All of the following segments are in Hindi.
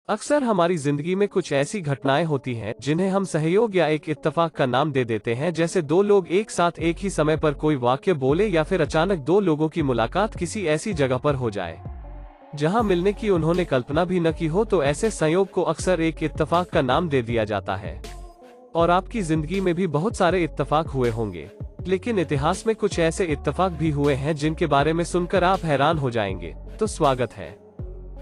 अक्सर हमारी जिंदगी में कुछ ऐसी घटनाएं होती हैं जिन्हें हम सहयोग या एक इत्तेफाक का नाम दे देते हैं, जैसे दो लोग एक साथ एक ही समय पर कोई वाक्य बोले या फिर अचानक दो लोगों की मुलाकात किसी ऐसी जगह पर हो जाए जहां मिलने की उन्होंने कल्पना भी न की हो। तो ऐसे संयोग को अक्सर एक इत्तेफाक का नाम दे दिया जाता है। और आपकी जिंदगी में भी बहुत सारे इत्तेफाक हुए होंगे, लेकिन इतिहास में कुछ ऐसे इत्तेफाक भी हुए हैं जिनके बारे में सुनकर आप हैरान हो जाएंगे। तो स्वागत है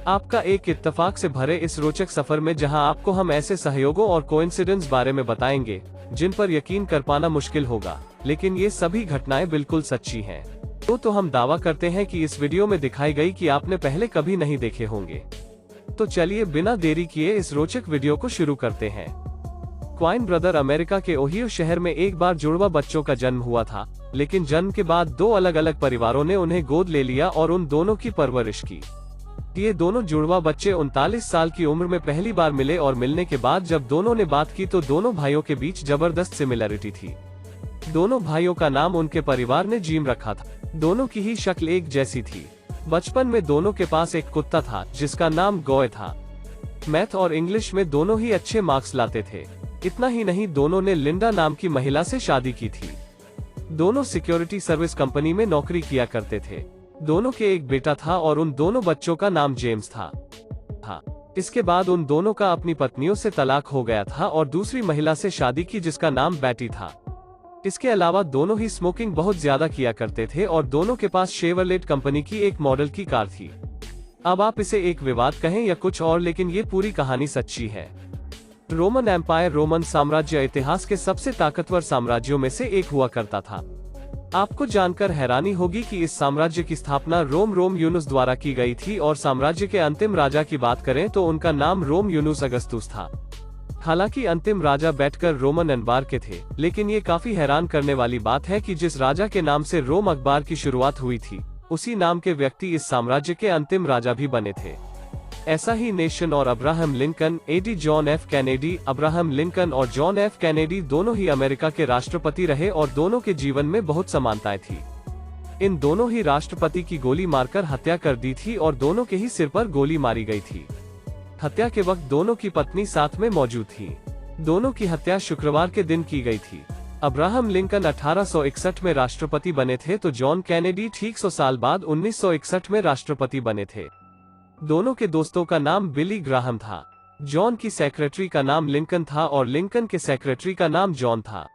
आपका एक इत्तेफाक से भरे इस रोचक सफर में, जहां आपको हम ऐसे सहयोगों और कोइंसिडेंस बारे में बताएंगे जिन पर यकीन कर पाना मुश्किल होगा, लेकिन ये सभी घटनाएं बिल्कुल सच्ची हैं। तो हम दावा करते हैं कि इस वीडियो में दिखाई गई कि आपने पहले कभी नहीं देखे होंगे। तो चलिए बिना देरी किए इस रोचक वीडियो को शुरू करते हैं। क्वाइन ब्रदर अमेरिका के ओहियो शहर में एक बार जुड़वा बच्चों का जन्म हुआ था, लेकिन जन्म के बाद दो अलग अलग परिवारों ने उन्हें गोद ले लिया और उन दोनों की परवरिश की। ये दोनों जुड़वा बच्चे 39 साल की उम्र में पहली बार मिले और मिलने के बाद जब दोनों ने बात की तो दोनों भाइयों के बीच जबरदस्त सिमिलरिटी थी। दोनों भाइयों का नाम उनके परिवार ने जिम रखा था। दोनों की ही शक्ल एक जैसी थी। बचपन में दोनों के पास एक कुत्ता था जिसका नाम गॉय था। मैथ और इंग्लिश में दोनों ही अच्छे मार्क्स लाते थे। इतना ही नहीं, दोनों ने लिंडा नाम की महिला से शादी की थी। दोनों सिक्योरिटी सर्विस कंपनी में नौकरी किया करते थे। दोनों के एक बेटा था और उन दोनों बच्चों का नाम जेम्स था। इसके बाद उन दोनों का अपनी पत्नियों से तलाक हो गया था और दूसरी महिला से शादी की जिसका नाम बैटी था। इसके अलावा दोनों ही स्मोकिंग बहुत ज्यादा किया करते थे और दोनों के पास शेवरलेट कंपनी की एक मॉडल की कार थी। अब आप इसे एक विवाद कहें या कुछ और, लेकिन ये पूरी कहानी सच्ची है। रोमन एम्पायर, रोमन साम्राज्य इतिहास के सबसे ताकतवर साम्राज्यों में से एक हुआ करता था। आपको जानकर हैरानी होगी कि इस साम्राज्य की स्थापना रोम यूनुस द्वारा की गई थी और साम्राज्य के अंतिम राजा की बात करें तो उनका नाम रोम यूनुस अगस्तुस था। हालांकि अंतिम राजा बैठकर रोमन अनबार के थे, लेकिन ये काफी हैरान करने वाली बात है कि जिस राजा के नाम से रोम अखबार की शुरुआत हुई थी, उसी नाम के व्यक्ति इस साम्राज्य के अंतिम राजा भी बने थे। ऐसा ही नेशन और अब्राहम लिंकन, एडी John F Kennedy. Abraham Lincoln और जॉन एफ कैनेडी दोनों ही अमेरिका के राष्ट्रपति रहे और दोनों के जीवन में बहुत समानताएं थी। इन दोनों ही राष्ट्रपति की गोली मारकर हत्या कर दी थी और दोनों के ही सिर पर गोली मारी गई थी। हत्या के वक्त दोनों की पत्नी साथ में मौजूद थी। दोनों की हत्या शुक्रवार के दिन की गई थी। अब्राहम लिंकन 1861 में राष्ट्रपति बने थे तो जॉन कैनेडी ठीक 100 साल बाद 1961 में राष्ट्रपति बने थे। दोनों के दोस्तों का नाम बिली ग्राहम था। जॉन की सेक्रेटरी का नाम लिंकन था और लिंकन के सेक्रेटरी का नाम जॉन था।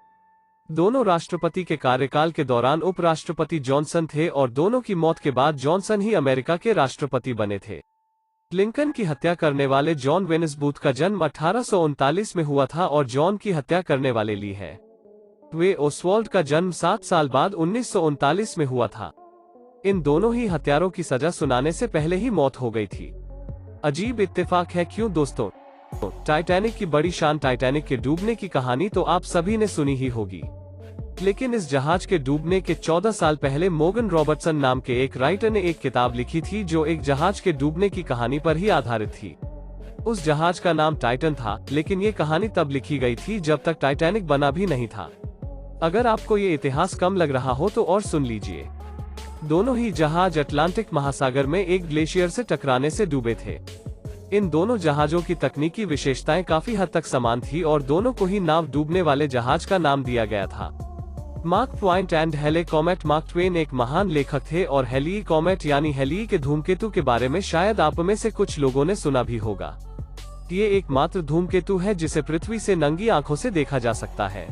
दोनों राष्ट्रपति के कार्यकाल के दौरान उपराष्ट्रपति जॉनसन थे और दोनों की मौत के बाद जॉनसन ही अमेरिका के राष्ट्रपति बने थे। लिंकन की हत्या करने वाले जॉन वेनिस बूथ का जन्म 1839 में हुआ था और जॉन की हत्या करने वाले ली है वे ओसवाल्ड का जन्म 7 साल बाद 1939 में हुआ था। इन दोनों ही हत्यारों की सजा सुनाने से पहले ही मौत हो गई थी। अजीब इत्तेफाक है, क्यों दोस्तों? टाइटैनिक की बड़ी शान टाइटैनिक के डूबने की कहानी तो आप सभी ने सुनी ही होगी, लेकिन इस जहाज के डूबने के 14 साल पहले मोगन रॉबर्टसन नाम के एक राइटर ने एक किताब लिखी थी जो एक जहाज के डूबने की कहानी पर ही आधारित थी। उस जहाज का नाम टाइटन था, लेकिन ये कहानी तब लिखी गई थी जब तक टाइटैनिक बना भी नहीं था। अगर आपको ये इतिहास कम लग रहा हो तो और सुन लीजिए। दोनों ही जहाज अटलांटिक महासागर में एक ग्लेशियर से टकराने से डूबे थे। इन दोनों जहाजों की तकनीकी विशेषताएं काफी हद तक समान थी और दोनों को ही नाव डूबने वाले जहाज का नाम दिया गया था। मार्क ट्वाइन एंड हेले कॉमेट। मार्क ट्वेन एक महान लेखक थे और हेली कॉमेट यानी हेली के धूमकेतु के बारे में शायद आप में से कुछ लोगों ने सुना भी होगा। ये एकमात्र धूमकेतु है जिसे पृथ्वी से नंगी आंखों से देखा जा सकता है।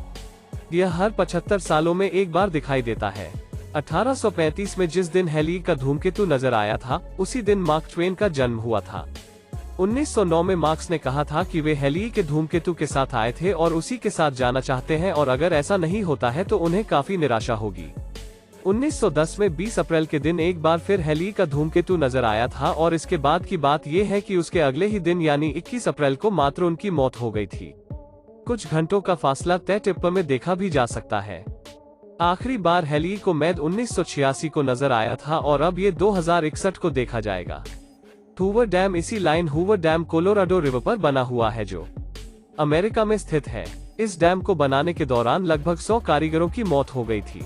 यह हर 75 सालों में एक बार दिखाई देता है। 1835 में जिस दिन हेली का धूमकेतु नजर आया था, उसी दिन मार्क ट्वेन का जन्म हुआ था। 1909 में मार्क्स ने कहा था कि वे हेली के धूमकेतु के साथ आए थे और उसी के साथ जाना चाहते हैं और अगर ऐसा नहीं होता है तो उन्हें काफी निराशा होगी। 1910 में 20 अप्रैल के दिन एक बार फिर हेली का धूमकेतु नजर आया था और इसके बाद की बात यह है कि उसके अगले ही दिन यानी 21 अप्रैल को मात्र उनकी मौत हो गई थी। कुछ घंटों का फासला तय टिप्पर में देखा भी जा सकता है। आखिरी बार हेली को मई 1986 को नजर आया था और अब ये 2061 को देखा जाएगा। हूवर डैम इसी line Hoover dam Colorado river पर बना हुआ है जो अमेरिका में स्थित है। इस डैम को बनाने के दौरान लगभग 100 कारीगरों की मौत हो गई थी।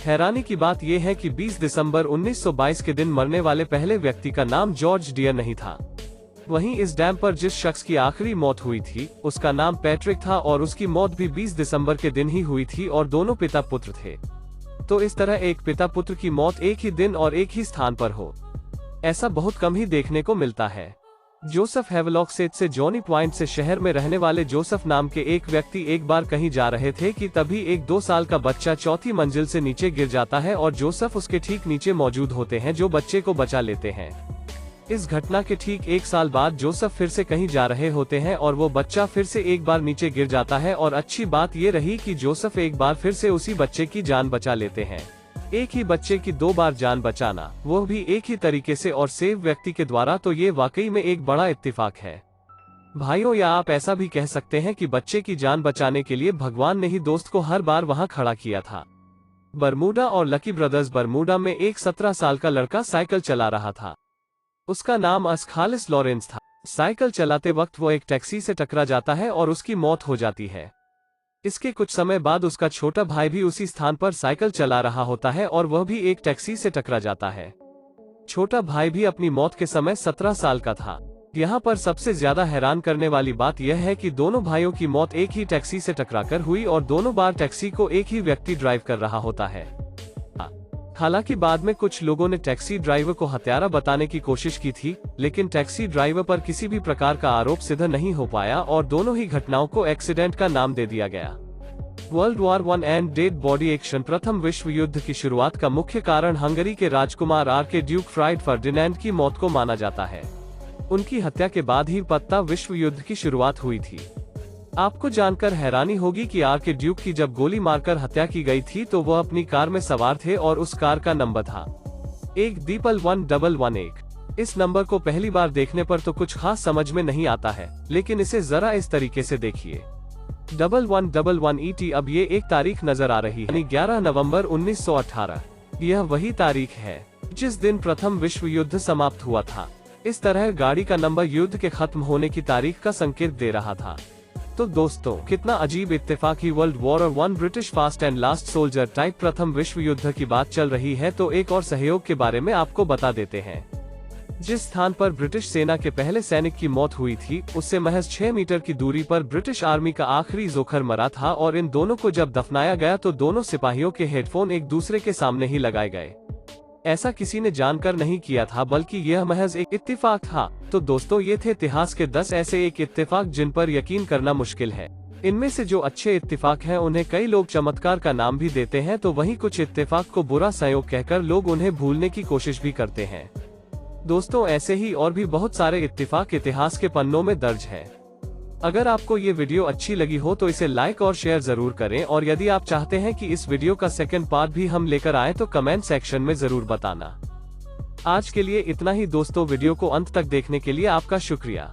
हैरानी की बात यह है कि 20 दिसंबर 1922 के दिन मरने वाले पहले व्यक्ति का नाम जॉर्ज डियर नहीं था। वहीं इस डैम पर जिस शख्स की आखिरी मौत हुई थी उसका नाम पैट्रिक था और उसकी मौत भी 20 दिसंबर के दिन ही हुई थी और दोनों पिता पुत्र थे। तो इस तरह एक पिता पुत्र की मौत एक ही दिन और एक ही स्थान पर हो, ऐसा बहुत कम ही देखने को मिलता है। जोसेफ हेवलॉक सेट से जॉनी पॉइंट से शहर में रहने वाले जोसेफ नाम के एक व्यक्ति एक बार कहीं जा रहे थे कि तभी एक 2 साल का बच्चा चौथी मंजिल से नीचे गिर जाता है और जोसेफ उसके ठीक नीचे मौजूद होते हैं जो बच्चे को बचा लेते हैं। इस घटना के ठीक 1 साल बाद जोसेफ फिर से कहीं जा रहे होते हैं और वो बच्चा फिर से एक बार नीचे गिर जाता है और अच्छी बात ये रही कि जोसेफ एक बार फिर से उसी बच्चे की जान बचा लेते हैं। एक ही बच्चे की 2 बार जान बचाना, वो भी एक ही तरीके से और सेव व्यक्ति के द्वारा, तो ये वाकई में एक बड़ा इत्तेफाक है भाइयों। या आप ऐसा भी कह सकते हैं कि बच्चे की जान बचाने के लिए भगवान ने ही दोस्त को हर बार वहां खड़ा किया था। बरमूडा और लकी ब्रदर्स बरमूडा में एक 17 साल का लड़का साइकिल चला रहा था। उसका नाम अस्खालिस लॉरेंस था। साइकिल चलाते वक्त वो एक टैक्सी से टकरा जाता है और उसकी मौत हो जाती है। इसके कुछ समय बाद उसका छोटा भाई भी उसी स्थान पर साइकिल चला रहा होता है और वह भी एक टैक्सी से टकरा जाता है। छोटा भाई भी अपनी मौत के समय 17 साल का था। यहाँ पर सबसे ज्यादा हैरान करने वाली बात यह है कि दोनों भाइयों की मौत एक ही टैक्सी से टकराकर हुई और दोनों बार टैक्सी को एक ही व्यक्ति ड्राइव कर रहा होता है। हालांकि बाद में कुछ लोगों ने टैक्सी ड्राइवर को हत्यारा बताने की कोशिश की थी, लेकिन टैक्सी ड्राइवर पर किसी भी प्रकार का आरोप सिद्ध नहीं हो पाया और दोनों ही घटनाओं को एक्सीडेंट का नाम दे दिया गया। World war I and dead body action प्रथम विश्व युद्ध की शुरुआत का मुख्य कारण हंगरी के राजकुमार आर्कड्यूक फ्राइड फर्डिनेंड की मौत को माना जाता है। उनकी हत्या के बाद ही पत्ता विश्व युद्ध की शुरुआत हुई थी। आपको जानकर हैरानी होगी कि आर्कड्यूक की जब गोली मारकर हत्या की गई थी तो वह अपनी कार में सवार थे और उस कार का नंबर था एक दीपल 1111। इस नंबर को पहली बार देखने पर तो कुछ खास समझ में नहीं आता है, लेकिन इसे जरा इस तरीके से देखिए। 1111 ET। अब ये एक तारीख नजर आ रही है, 11 नवंबर 1918। यह वही तारीख है जिस दिन प्रथम विश्व युद्ध समाप्त हुआ था। इस तरह गाड़ी का नंबर युद्ध के खत्म होने की तारीख का संकेत दे रहा था। तो दोस्तों, कितना अजीब इत्तेफाक ही। World war I British fast and last soldier type प्रथम विश्व युद्ध की बात चल रही है तो एक और सहयोग के बारे में आपको बता देते हैं। जिस स्थान पर ब्रिटिश सेना के पहले सैनिक की मौत हुई थी उससे महज 6 मीटर की दूरी पर ब्रिटिश आर्मी का आखिरी जोखर मरा था और इन दोनों को जब दफनाया गया तो दोनों सिपाहियों के हेडफोन एक दूसरे के सामने ही लगाए गए। ऐसा किसी ने जानकर नहीं किया था, बल्कि यह महज एक इत्तेफाक था। तो दोस्तों, ये थे इतिहास के 10 ऐसे एक इत्तेफाक जिन पर यकीन करना मुश्किल है। इनमें से जो अच्छे इत्तेफाक हैं उन्हें कई लोग चमत्कार का नाम भी देते हैं, तो वहीं कुछ इत्तेफाक को बुरा संयोग कहकर लोग उन्हें भूलने की कोशिश भी करते हैं। दोस्तों, ऐसे ही और भी बहुत सारे इत्तेफाक इतिहास के पन्नों में दर्ज है। अगर आपको ये वीडियो अच्छी लगी हो तो इसे लाइक और शेयर जरूर करें, और यदि आप चाहते हैं कि इस वीडियो का सेकंड पार्ट भी हम लेकर आएं तो कमेंट सेक्शन में जरूर बताना। आज के लिए इतना ही दोस्तों। वीडियो को अंत तक देखने के लिए आपका शुक्रिया।